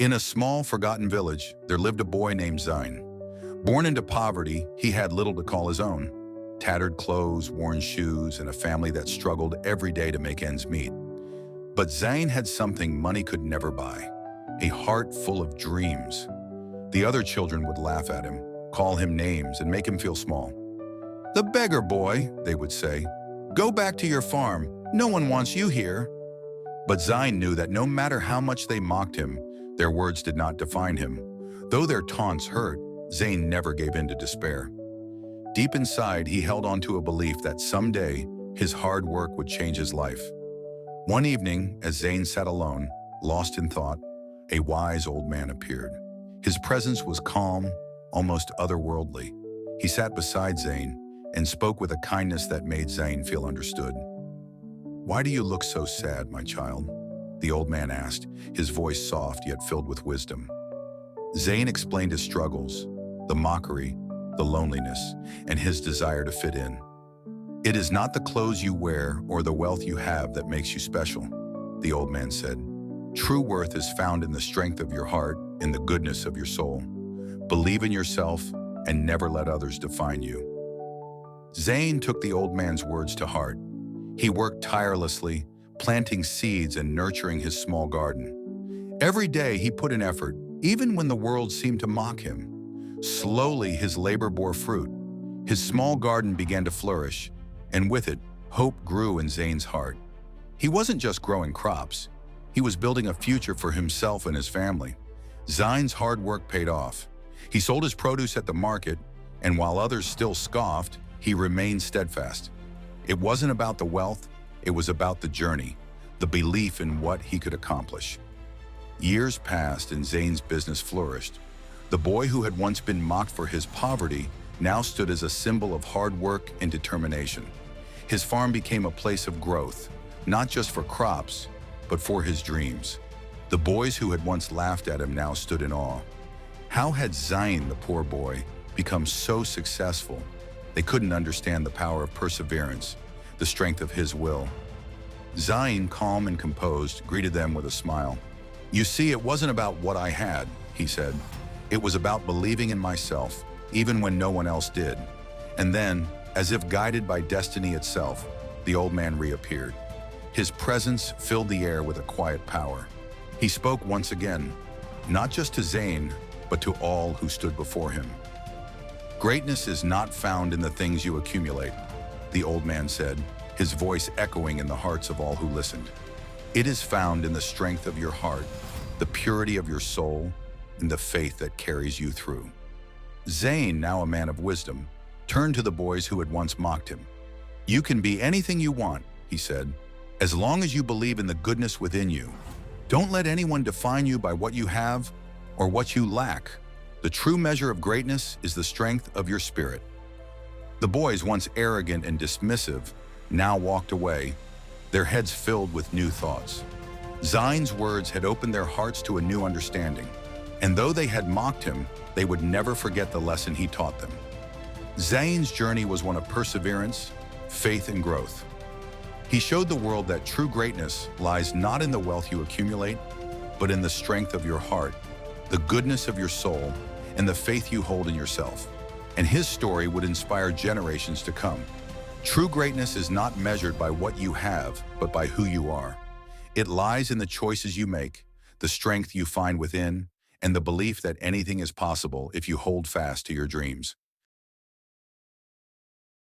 In a small, forgotten village, there lived a boy named Zain. Born into poverty, he had little to call his own. Tattered clothes, worn shoes, and a family that struggled every day to make ends meet. But Zain had something money could never buy, a heart full of dreams. The other children would laugh at him, call him names, and make him feel small. "The beggar boy," they would say. "Go back to your farm. No one wants you here." But Zain knew that no matter how much they mocked him, their words did not define him. Though their taunts hurt, Zain never gave in to despair. Deep inside, he held on to a belief that someday his hard work would change his life. One evening, as Zain sat alone, lost in thought, a wise old man appeared. His presence was calm, almost otherworldly. He sat beside Zain and spoke with a kindness that made Zain feel understood. "Why do you look so sad, my child?" the old man asked, his voice soft yet filled with wisdom. Zain explained his struggles, the mockery, the loneliness, and his desire to fit in. "It is not the clothes you wear or the wealth you have that makes you special," the old man said. "True worth is found in the strength of your heart, in the goodness of your soul. Believe in yourself and never let others define you." Zain took the old man's words to heart. He worked tirelessly, planting seeds and nurturing his small garden. Every day he put in effort, even when the world seemed to mock him. Slowly his labor bore fruit. His small garden began to flourish, and with it, hope grew in Zain's heart. He wasn't just growing crops. He was building a future for himself and his family. Zain's hard work paid off. He sold his produce at the market, and while others still scoffed, he remained steadfast. It wasn't about the wealth, it was about the journey, the belief in what he could accomplish. Years passed and Zain's business flourished. The boy who had once been mocked for his poverty now stood as a symbol of hard work and determination. His farm became a place of growth, not just for crops, but for his dreams. The boys who had once laughed at him now stood in awe. How had Zain, the poor boy, become so successful? They couldn't understand the power of perseverance, the strength of his will. Zain, calm and composed, greeted them with a smile. "You see, it wasn't about what I had," he said. "It was about believing in myself, even when no one else did." And then, as if guided by destiny itself, the old man reappeared. His presence filled the air with a quiet power. He spoke once again, not just to Zain, but to all who stood before him. "Greatness is not found in the things you accumulate," the old man said, his voice echoing in the hearts of all who listened. "It is found in the strength of your heart, the purity of your soul, and the faith that carries you through." Zain, now a man of wisdom, turned to the boys who had once mocked him. "You can be anything you want," he said, "as long as you believe in the goodness within you. Don't let anyone define you by what you have or what you lack. The true measure of greatness is the strength of your spirit." The boys, once arrogant and dismissive, now walked away, their heads filled with new thoughts. Zain's words had opened their hearts to a new understanding, and though they had mocked him, they would never forget the lesson he taught them. Zain's journey was one of perseverance, faith, and growth. He showed the world that true greatness lies not in the wealth you accumulate, but in the strength of your heart, the goodness of your soul, and the faith you hold in yourself. And his story would inspire generations to come. True greatness is not measured by what you have, but by who you are. It lies in the choices you make, the strength you find within, and the belief that anything is possible if you hold fast to your dreams.